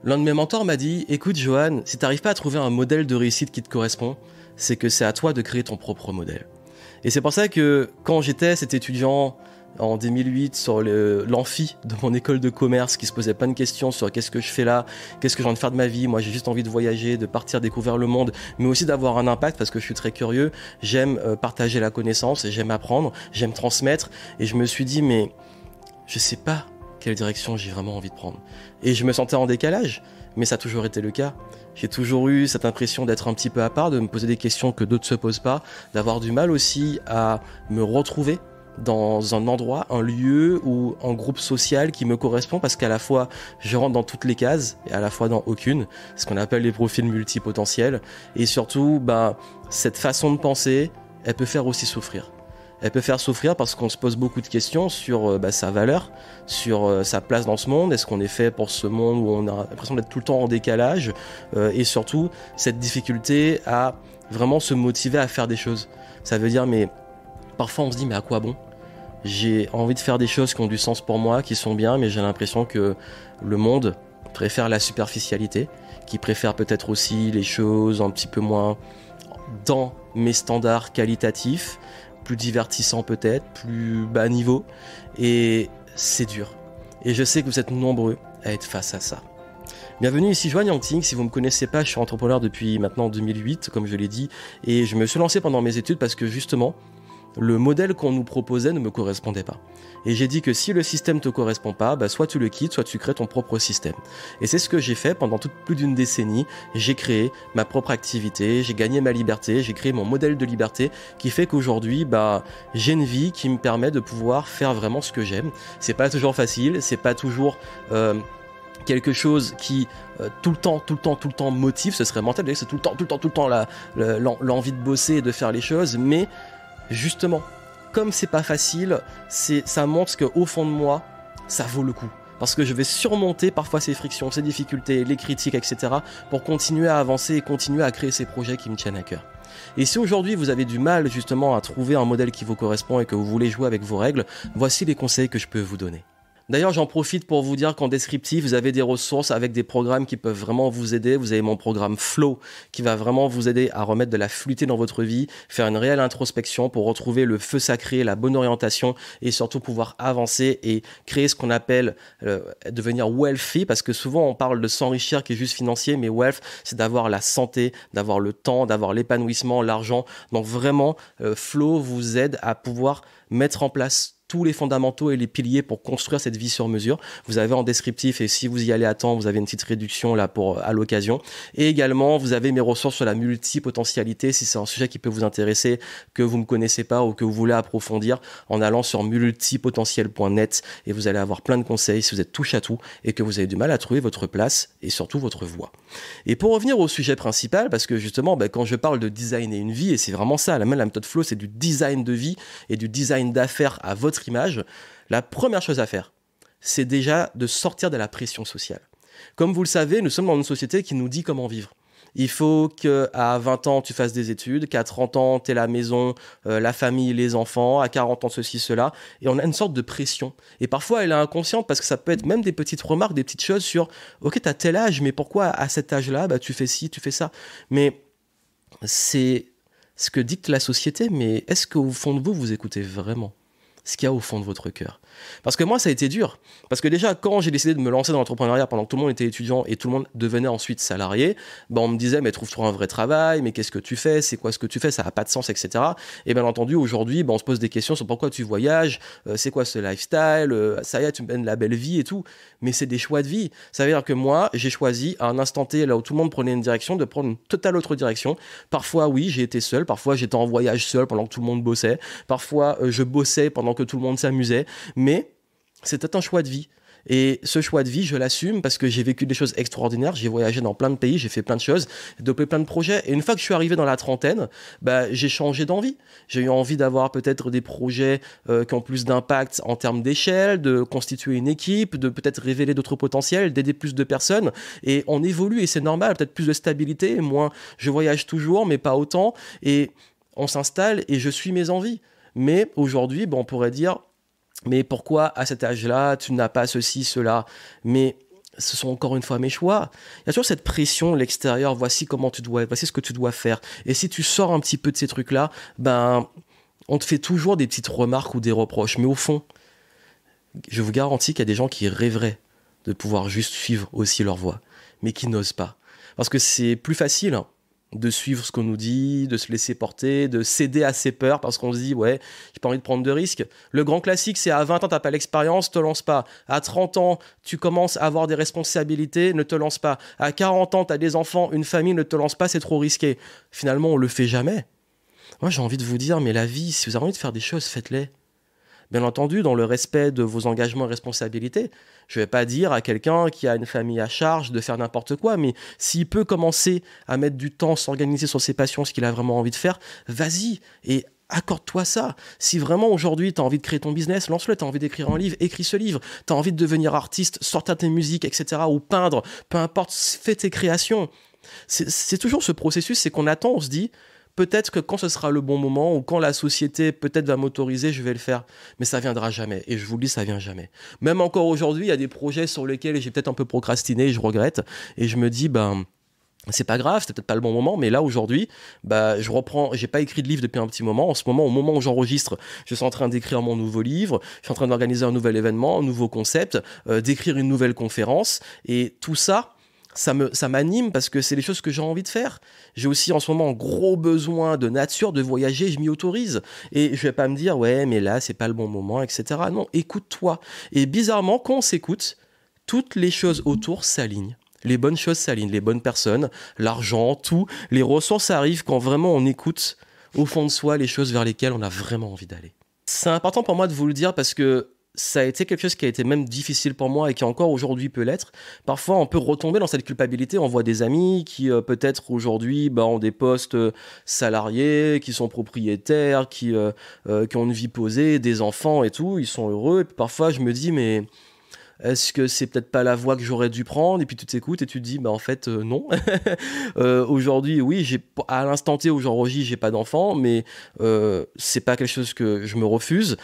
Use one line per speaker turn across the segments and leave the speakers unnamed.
L'un de mes mentors m'a dit « Écoute Johan, si t'arrives pas à trouver un modèle de réussite qui te correspond, c'est que c'est à toi de créer ton propre modèle. » Et c'est pour ça que quand j'étais cet étudiant en 2008 sur l'amphi de mon école de commerce qui se posait plein de questions sur qu'est-ce que je fais là, qu'est-ce que j'ai envie de faire de ma vie, moi j'ai juste envie de voyager, de partir découvrir le monde, mais aussi d'avoir un impact parce que je suis très curieux, j'aime partager la connaissance, j'aime apprendre, j'aime transmettre, et je me suis dit mais je sais pas quelle direction j'ai vraiment envie de prendre. Et je me sentais en décalage, mais ça a toujours été le cas. J'ai toujours eu cette impression d'être un petit peu à part, de me poser des questions que d'autres ne se posent pas, d'avoir du mal aussi à me retrouver dans un endroit, un lieu ou un groupe social qui me correspond, parce qu'à la fois je rentre dans toutes les cases et à la fois dans aucune, ce qu'on appelle les profils multipotentiels. Et surtout, cette façon de penser, elle peut faire aussi souffrir. Elle peut faire souffrir parce qu'on se pose beaucoup de questions sur sa valeur, sur sa place dans ce monde. Est-ce qu'on est fait pour ce monde où on a l'impression d'être tout le temps en décalage, et surtout cette difficulté à vraiment se motiver à faire des choses. Ça veut dire, mais parfois on se dit mais à quoi bon ? J'ai envie de faire des choses qui ont du sens pour moi, qui sont bien, mais j'ai l'impression que le monde préfère la superficialité, qui préfère peut-être aussi les choses un petit peu moins dans mes standards qualitatifs, plus divertissant peut-être, plus bas niveau, et c'est dur. Et je sais que vous êtes nombreux à être face à ça. Bienvenue, ici Johan Yangting. Si vous ne me connaissez pas, je suis entrepreneur depuis maintenant 2008, comme je l'ai dit, et je me suis lancé pendant mes études parce que justement, le modèle qu'on nous proposait ne me correspondait pas. Et j'ai dit que si le système te correspond pas, soit tu le quittes, soit tu crées ton propre système. Et c'est ce que j'ai fait pendant plus d'une décennie. J'ai créé ma propre activité, j'ai gagné ma liberté, j'ai créé mon modèle de liberté qui fait qu'aujourd'hui, j'ai une vie qui me permet de pouvoir faire vraiment ce que j'aime. C'est pas toujours facile, c'est pas toujours quelque chose qui tout le temps motive. Ce serait mental de dire que c'est tout le temps l'envie de bosser et de faire les choses, mais justement, comme c'est pas facile, ça montre qu'au fond de moi, ça vaut le coup. Parce que je vais surmonter parfois ces frictions, ces difficultés, les critiques, etc. pour continuer à avancer et continuer à créer ces projets qui me tiennent à cœur. Et si aujourd'hui vous avez du mal justement à trouver un modèle qui vous correspond et que vous voulez jouer avec vos règles, voici les conseils que je peux vous donner. D'ailleurs, j'en profite pour vous dire qu'en descriptif, vous avez des ressources avec des programmes qui peuvent vraiment vous aider. Vous avez mon programme Flow qui va vraiment vous aider à remettre de la fluidité dans votre vie, faire une réelle introspection pour retrouver le feu sacré, la bonne orientation et surtout pouvoir avancer et créer ce qu'on appelle devenir wealthy, parce que souvent on parle de s'enrichir qui est juste financier, mais wealth, c'est d'avoir la santé, d'avoir le temps, d'avoir l'épanouissement, l'argent. Donc vraiment, Flow vous aide à pouvoir mettre en place tous les fondamentaux et les piliers pour construire cette vie sur mesure. Vous avez en descriptif, et si vous y allez à temps, vous avez une petite réduction là à l'occasion. Et également, vous avez mes ressources sur la multipotentialité, si c'est un sujet qui peut vous intéresser, que vous ne connaissez pas ou que vous voulez approfondir, en allant sur multipotentiel.net, et vous allez avoir plein de conseils si vous êtes touche à tout et que vous avez du mal à trouver votre place et surtout votre voie. Et pour revenir au sujet principal, parce que justement, quand je parle de designer une vie, et c'est vraiment ça, la méthode Flow, c'est du design de vie et du design d'affaires à votre image, la première chose à faire, c'est déjà de sortir de la pression sociale. Comme vous le savez, nous sommes dans une société qui nous dit comment vivre. Il faut qu'à 20 ans, tu fasses des études, qu'à 30 ans, tu aies la maison, la famille, les enfants, à 40 ans, ceci, cela. Et on a une sorte de pression. Et parfois, elle est inconsciente parce que ça peut être même des petites remarques, des petites choses sur « Ok, tu as tel âge, mais pourquoi à cet âge-là, tu fais ci, tu fais ça ?» Mais c'est ce que dicte la société, mais est-ce qu'au fond de vous, vous écoutez vraiment ce qu'il y a au fond de votre cœur? Parce que moi, ça a été dur. Parce que déjà, quand j'ai décidé de me lancer dans l'entrepreneuriat pendant que tout le monde était étudiant et tout le monde devenait ensuite salarié, on me disait, mais trouve-toi un vrai travail, mais qu'est-ce que tu fais? C'est quoi ce que tu fais? Ça n'a pas de sens, etc. Et bien entendu, aujourd'hui, on se pose des questions sur pourquoi tu voyages, c'est quoi ce lifestyle, ça y est, tu me mènes la belle vie et tout. Mais c'est des choix de vie. Ça veut dire que moi, j'ai choisi à un instant T, là où tout le monde prenait une direction, de prendre une totale autre direction. Parfois, oui, j'ai été seul. Parfois, j'étais en voyage seul pendant que tout le monde bossait. Parfois, je bossais pendant que tout le monde s'amusait. Mais c'était un choix de vie. Et ce choix de vie, je l'assume parce que j'ai vécu des choses extraordinaires, j'ai voyagé dans plein de pays, j'ai fait plein de choses, développé plein de projets. Et une fois que je suis arrivé dans la trentaine, j'ai changé d'envie. J'ai eu envie d'avoir peut-être des projets qui ont plus d'impact en termes d'échelle, de constituer une équipe, de peut-être révéler d'autres potentiels, d'aider plus de personnes. Et on évolue et c'est normal, peut-être plus de stabilité, moins je voyage toujours, mais pas autant. Et on s'installe et je suis mes envies. Mais aujourd'hui, on pourrait dire... Mais pourquoi à cet âge-là, tu n'as pas ceci, cela? Mais ce sont encore une fois mes choix. Il y a toujours cette pression de l'extérieur, voici comment tu dois, voici ce que tu dois faire. Et si tu sors un petit peu de ces trucs-là, ben, on te fait toujours des petites remarques ou des reproches. Mais au fond, je vous garantis qu'il y a des gens qui rêveraient de pouvoir juste suivre aussi leur voie, mais qui n'osent pas. Parce que c'est plus facile, hein, de suivre ce qu'on nous dit, de se laisser porter, de céder à ses peurs parce qu'on se dit ouais, j'ai pas envie de prendre de risques. Le grand classique, c'est à 20 ans, t'as pas l'expérience, te lance pas. À 30 ans, tu commences à avoir des responsabilités, ne te lance pas. À 40 ans, t'as des enfants, une famille, ne te lance pas, c'est trop risqué. Finalement, on le fait jamais. Moi, j'ai envie de vous dire, mais la vie, si vous avez envie de faire des choses, faites-les. Bien entendu, dans le respect de vos engagements et responsabilités. Je ne vais pas dire à quelqu'un qui a une famille à charge de faire n'importe quoi, mais s'il peut commencer à mettre du temps, s'organiser sur ses passions, ce qu'il a vraiment envie de faire, vas-y et accorde-toi ça. Si vraiment aujourd'hui tu as envie de créer ton business, lance-le. Tu as envie d'écrire un livre, écris ce livre. Tu as envie de devenir artiste, sortir tes musiques, etc. ou peindre, peu importe, fais tes créations. C'est toujours ce processus, c'est qu'on attend, on se dit, peut-être que quand ce sera le bon moment ou quand la société peut-être va m'autoriser, je vais le faire. Mais ça viendra jamais. Et je vous le dis, ça vient jamais. Même encore aujourd'hui, il y a des projets sur lesquels j'ai peut-être un peu procrastiné, je regrette. Et je me dis, ben, c'est pas grave, c'était peut-être pas le bon moment, mais là aujourd'hui, bah, je reprends. J'ai pas écrit de livre depuis un petit moment. En ce moment, au moment où j'enregistre, je suis en train d'écrire mon nouveau livre. Je suis en train d'organiser un nouvel événement, un nouveau concept, d'écrire une nouvelle conférence. Et tout ça, ça m'anime parce que c'est les choses que j'ai envie de faire. J'ai aussi en ce moment un gros besoin de nature, de voyager, je m'y autorise. Et je vais pas me dire, ouais, mais là, c'est pas le bon moment, etc. Non, écoute-toi. Et bizarrement, quand on s'écoute, toutes les choses autour s'alignent. Les bonnes choses s'alignent, les bonnes personnes, l'argent, tout. Les ressources arrivent quand vraiment on écoute au fond de soi les choses vers lesquelles on a vraiment envie d'aller. C'est important pour moi de vous le dire parce que ça a été quelque chose qui a été même difficile pour moi et qui encore aujourd'hui peut l'être. Parfois, on peut retomber dans cette culpabilité. On voit des amis qui peut-être aujourd'hui ont des postes salariés, qui sont propriétaires, qui ont une vie posée, des enfants et tout. Ils sont heureux. Et puis parfois, je me dis, mais est-ce que c'est peut-être pas la voie que j'aurais dû prendre? Et puis tu t'écoutes et tu te dis, en fait, non. Aujourd'hui, oui, à l'instant T où j'enregistre, j'ai pas d'enfant, mais c'est pas quelque chose que je me refuse.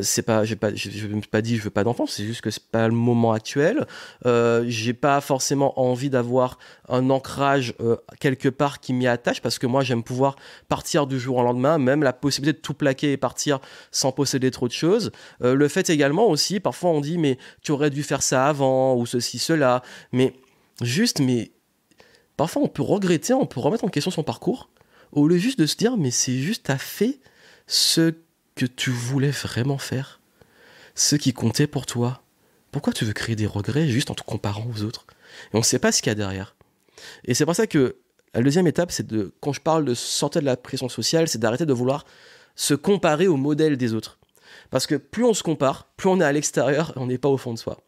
C'est pas, je me suis pas dit, je veux pas d'enfant, c'est juste que c'est pas le moment actuel. J'ai pas forcément envie d'avoir un ancrage quelque part qui m'y attache, parce que moi, j'aime pouvoir partir du jour au lendemain, même la possibilité de tout plaquer et partir sans posséder trop de choses. Le fait également aussi, parfois on dit, mais tu aurais dû faire ça avant, ou ceci, cela, mais parfois on peut regretter, on peut remettre en question son parcours, au lieu juste de se dire, mais c'est juste, t'as fait ce que tu voulais vraiment faire, ce qui comptait pour toi. Pourquoi tu veux créer des regrets juste en te comparant aux autres? Et on ne sait pas ce qu'il y a derrière. Et c'est pour ça que la deuxième étape, quand je parle de sortir de la pression sociale, c'est d'arrêter de vouloir se comparer au modèle des autres. Parce que plus on se compare, plus on est à l'extérieur et on n'est pas au fond de soi.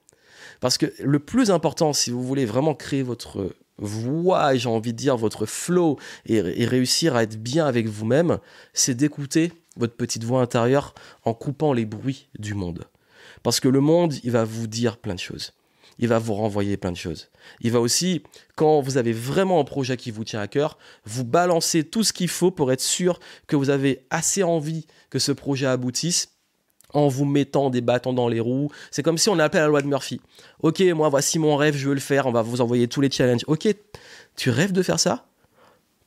Parce que le plus important, si vous voulez vraiment créer votre voix, j'ai envie de dire votre flow, et réussir à être bien avec vous-même, c'est d'écouter votre petite voix intérieure en coupant les bruits du monde. Parce que le monde, il va vous dire plein de choses. Il va vous renvoyer plein de choses. Il va aussi, quand vous avez vraiment un projet qui vous tient à cœur, vous balancer tout ce qu'il faut pour être sûr que vous avez assez envie que ce projet aboutisse, en vous mettant des bâtons dans les roues. C'est comme si on appelait la loi de Murphy. Ok, moi, voici mon rêve, je veux le faire, on va vous envoyer tous les challenges. Ok, tu rêves de faire ça?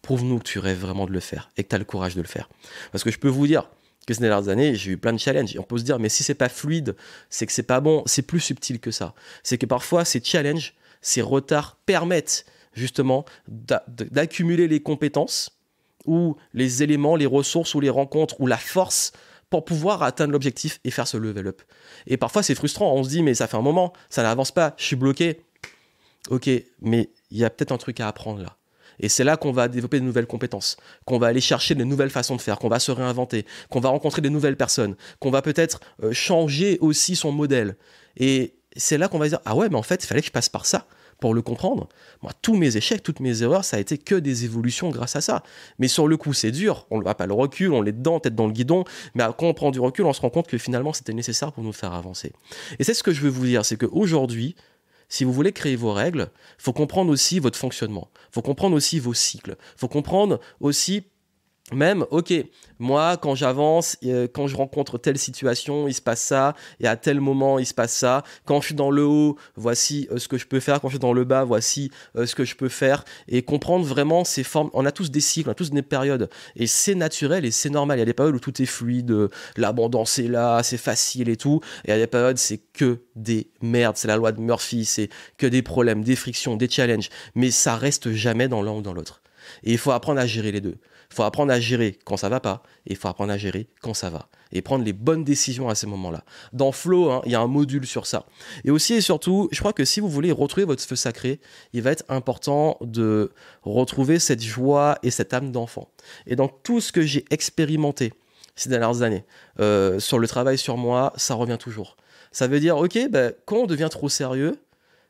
Prouve-nous que tu rêves vraiment de le faire et que tu as le courage de le faire. Parce que je peux vous dire que ces dernières années, j'ai eu plein de challenges. Et on peut se dire, mais si c'est pas fluide, c'est que c'est pas bon. C'est plus subtil que ça. C'est que parfois, ces challenges, ces retards permettent justement d'accumuler les compétences ou les éléments, les ressources ou les rencontres ou la force pour pouvoir atteindre l'objectif et faire ce level up. Et parfois, c'est frustrant. On se dit, mais ça fait un moment, ça n'avance pas, je suis bloqué. Ok, mais il y a peut-être un truc à apprendre là. Et c'est là qu'on va développer de nouvelles compétences, qu'on va aller chercher de nouvelles façons de faire, qu'on va se réinventer, qu'on va rencontrer de nouvelles personnes, qu'on va peut-être changer aussi son modèle. Et c'est là qu'on va dire, ah ouais, mais en fait, il fallait que je passe par ça pour le comprendre. Moi, tous mes échecs, toutes mes erreurs, ça a été que des évolutions grâce à ça. Mais sur le coup, c'est dur. On n'a pas le recul, on est dedans, tête dans le guidon. Mais quand on prend du recul, on se rend compte que finalement, c'était nécessaire pour nous faire avancer. Et c'est ce que je veux vous dire, c'est qu'aujourd'hui, si vous voulez créer vos règles, il faut comprendre aussi votre fonctionnement. Il faut comprendre aussi vos cycles. Il faut comprendre aussi Même, ok, moi, quand j'avance, quand je rencontre telle situation, il se passe ça, et à tel moment, il se passe ça. Quand je suis dans le haut, voici ce que je peux faire. Quand je suis dans le bas, voici ce que je peux faire. Et comprendre vraiment ces formes. On a tous des cycles, on a tous des périodes. Et c'est naturel et c'est normal. Il y a des périodes où tout est fluide, l'abondance est là, c'est facile et tout. Et il y a des périodes, c'est que des merdes. C'est la loi de Murphy, c'est que des problèmes, des frictions, des challenges. Mais ça reste jamais dans l'un ou dans l'autre. Et il faut apprendre à gérer les deux. Il faut apprendre à gérer quand ça va pas et il faut apprendre à gérer quand ça va et prendre les bonnes décisions à ces moments-là. Dans Flow, hein, il y a un module sur ça. Et aussi et surtout, je crois que si vous voulez retrouver votre feu sacré, il va être important de retrouver cette joie et cette âme d'enfant. Et dans tout ce que j'ai expérimenté ces dernières années, sur le travail sur moi, ça revient toujours. Ça veut dire, ok, ben, quand on devient trop sérieux,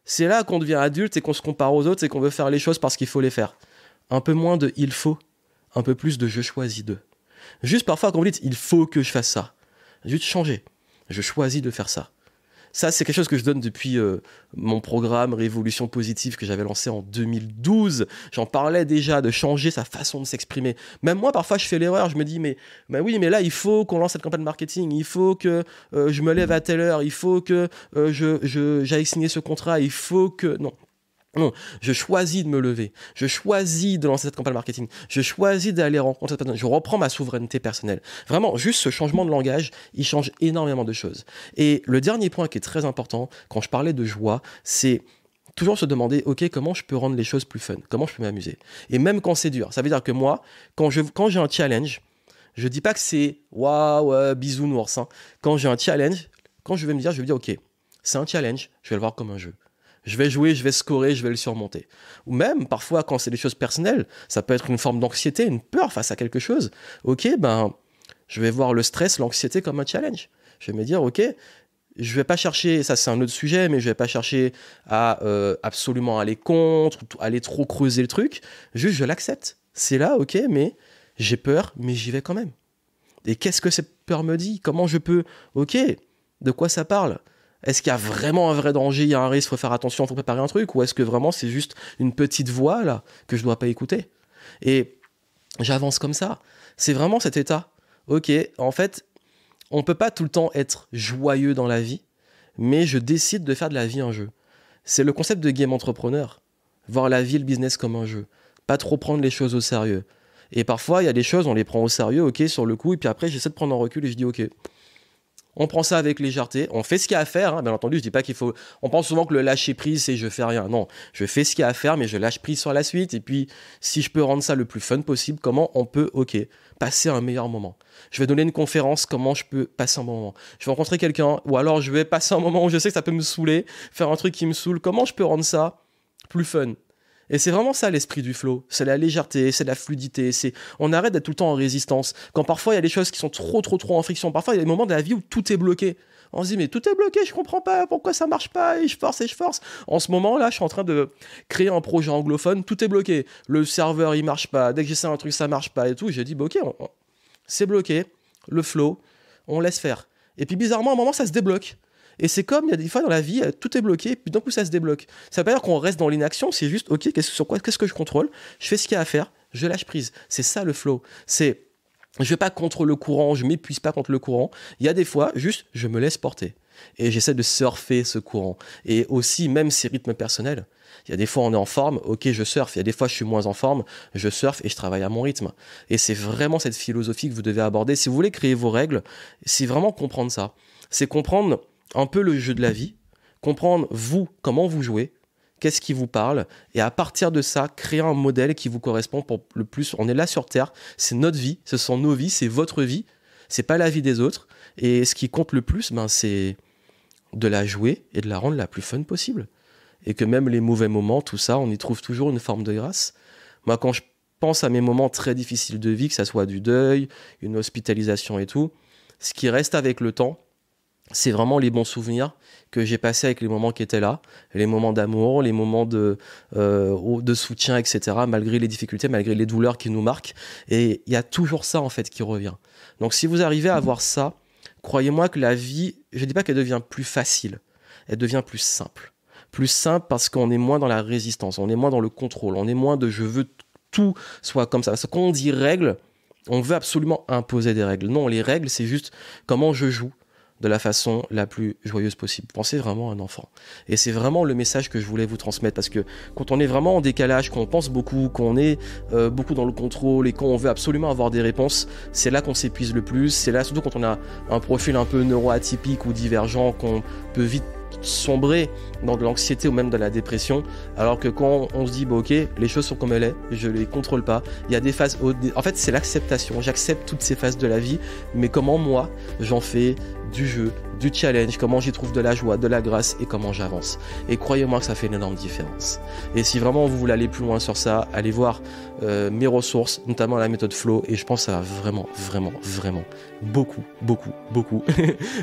c'est là qu'on devient adulte et qu'on se compare aux autres et qu'on veut faire les choses parce qu'il faut les faire. Un peu moins de il faut, un peu plus de je choisis de. Juste parfois quand vous dites il faut que je fasse ça, juste changer. Je choisis de faire ça. Ça, c'est quelque chose que je donne depuis mon programme Révolution Positive que j'avais lancé en 2012. J'en parlais déjà de changer sa façon de s'exprimer. Même moi, parfois, je fais l'erreur. Je me dis, mais oui, mais là, il faut qu'on lance cette campagne de marketing. Il faut que je me lève à telle heure. Il faut que j'aille signer ce contrat. Il faut que... Non. Non, je choisis de me lever, je choisis de lancer cette campagne marketing, je choisis d'aller rencontrer cette personne, je reprends ma souveraineté personnelle. Vraiment, juste ce changement de langage, il change énormément de choses. Et le dernier point qui est très important, quand je parlais de joie, c'est toujours se demander, ok, comment je peux rendre les choses plus fun, comment je peux m'amuser. Et même quand c'est dur, ça veut dire que moi, quand j'ai un challenge, je dis pas que c'est waouh, bisounours. Hein. Quand j'ai un challenge, quand je vais me dire, ok, c'est un challenge, je vais le voir comme un jeu. Je vais jouer, je vais scorer, je vais le surmonter. Ou même, parfois, quand c'est des choses personnelles, ça peut être une forme d'anxiété, une peur face à quelque chose. Ok, ben, je vais voir le stress, l'anxiété comme un challenge. Je vais me dire, ok, je vais pas chercher, ça c'est un autre sujet, mais je vais pas chercher à absolument aller contre, aller trop creuser le truc. Juste, je l'accepte. C'est là, ok, mais j'ai peur, mais j'y vais quand même. Et qu'est-ce que cette peur me dit? Comment je peux... Ok, de quoi ça parle? Est-ce qu'il y a vraiment un vrai danger, il y a un risque, il faut faire attention, il faut préparer un truc? Ou est-ce que vraiment c'est juste une petite voix là que je ne dois pas écouter? Et j'avance comme ça. C'est vraiment cet état. Ok, en fait, on ne peut pas tout le temps être joyeux dans la vie, mais je décide de faire de la vie un jeu. C'est le concept de game entrepreneur. Voir la vie, le business comme un jeu. Pas trop prendre les choses au sérieux. Et parfois, il y a des choses, on les prend au sérieux, ok, sur le coup, et puis après, j'essaie de prendre un recul et je dis, ok, on prend ça avec légèreté, on fait ce qu'il y a à faire, hein, bien entendu, je dis pas qu'il faut... On pense souvent que le lâcher prise, c'est je fais rien. Non, je fais ce qu'il y a à faire, mais je lâche prise sur la suite, et puis si je peux rendre ça le plus fun possible, comment on peut, ok, passer un meilleur moment. Je vais donner une conférence, comment je peux passer un bon moment. Je vais rencontrer quelqu'un, ou alors je vais passer un moment où je sais que ça peut me saouler, faire un truc qui me saoule, comment je peux rendre ça plus fun? Et c'est vraiment ça l'esprit du flow, c'est la légèreté, c'est la fluidité, c'est on arrête d'être tout le temps en résistance. Quand parfois il y a des choses qui sont trop en friction, parfois il y a des moments de la vie où tout est bloqué. On se dit mais tout est bloqué, je comprends pas pourquoi ça marche pas et je force et je force. En ce moment là, je suis en train de créer un projet anglophone, tout est bloqué. Le serveur il marche pas, dès que j'essaie un truc ça marche pas et tout, j'ai dit bah, ok, c'est bloqué, le flow, on laisse faire. Et puis bizarrement à un moment ça se débloque. Et c'est comme il y a des fois dans la vie, tout est bloqué, puis d'un coup ça se débloque. Ça veut pas dire qu'on reste dans l'inaction, c'est juste, ok, qu'est-ce que je contrôle? Je fais ce qu'il y a à faire, je lâche prise. C'est ça le flow. C'est, je vais pas contre le courant, je m'épuise pas contre le courant. Il y a des fois, juste, je me laisse porter. Et j'essaie de surfer ce courant. Et aussi, même ces rythmes personnels. Il y a des fois, on est en forme, ok, je surfe. Il y a des fois, je suis moins en forme, je surfe et je travaille à mon rythme. Et c'est vraiment cette philosophie que vous devez aborder. Si vous voulez créer vos règles, c'est vraiment comprendre ça. C'est comprendre un peu le jeu de la vie, comprendre vous, comment vous jouez, qu'est-ce qui vous parle, et à partir de ça, créer un modèle qui vous correspond pour le plus. On est là sur Terre, c'est notre vie, ce sont nos vies, c'est votre vie, c'est pas la vie des autres, et ce qui compte le plus, ben, c'est de la jouer et de la rendre la plus fun possible. Et que même les mauvais moments, tout ça, on y trouve toujours une forme de grâce. Moi, quand je pense à mes moments très difficiles de vie, que ça soit du deuil, une hospitalisation et tout, ce qui reste avec le temps, c'est vraiment les bons souvenirs que j'ai passés avec les moments qui étaient là, les moments d'amour, les moments de soutien, etc., malgré les difficultés, malgré les douleurs qui nous marquent. Et il y a toujours ça, en fait, qui revient. Donc, si vous arrivez à avoir ça, croyez-moi que la vie, je ne dis pas qu'elle devient plus facile, elle devient plus simple. Plus simple parce qu'on est moins dans la résistance, on est moins dans le contrôle, on est moins de « je veux tout soit comme ça ». Parce que quand on dit règle, On veut absolument imposer des règles. Non, les règles, c'est juste comment je joue de la façon la plus joyeuse possible. Pensez vraiment à un enfant. Et c'est vraiment le message que je voulais vous transmettre, parce que quand on est vraiment en décalage, qu'on pense beaucoup, qu'on est beaucoup dans le contrôle et qu'on veut absolument avoir des réponses, c'est là qu'on s'épuise le plus. C'est là, surtout quand on a un profil un peu neuroatypique ou divergent, qu'on peut vite sombrer dans de l'anxiété ou même de la dépression, alors que quand on se dit bah ok, les choses sont comme elles sont, je les contrôle pas, il y a des phases, en fait c'est l'acceptation, j'accepte toutes ces phases de la vie, mais comment moi j'en fais du jeu, du challenge, comment j'y trouve de la joie, de la grâce et comment j'avance. Et croyez-moi que ça fait une énorme différence. Et si vraiment vous voulez aller plus loin sur ça, allez voir mes ressources, notamment la méthode Flow, et je pense que ça va vraiment beaucoup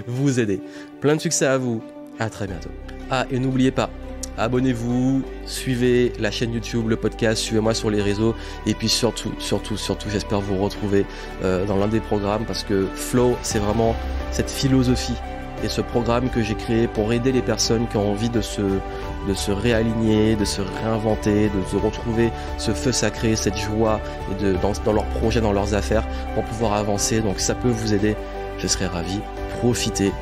vous aider. Plein de succès à vous. À très bientôt. Ah, et n'oubliez pas, abonnez-vous, suivez la chaîne YouTube, le podcast, suivez-moi sur les réseaux. Et puis surtout, j'espère vous retrouver dans l'un des programmes, parce que Flow, c'est vraiment cette philosophie et ce programme que j'ai créé pour aider les personnes qui ont envie de se réaligner, de se réinventer, de se retrouver ce feu sacré, cette joie et dans leurs projets, dans leurs affaires, pour pouvoir avancer. Donc si ça peut vous aider, je serai ravi. Profitez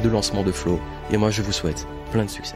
du lancement de Flow. Et moi, je vous souhaite plein de succès.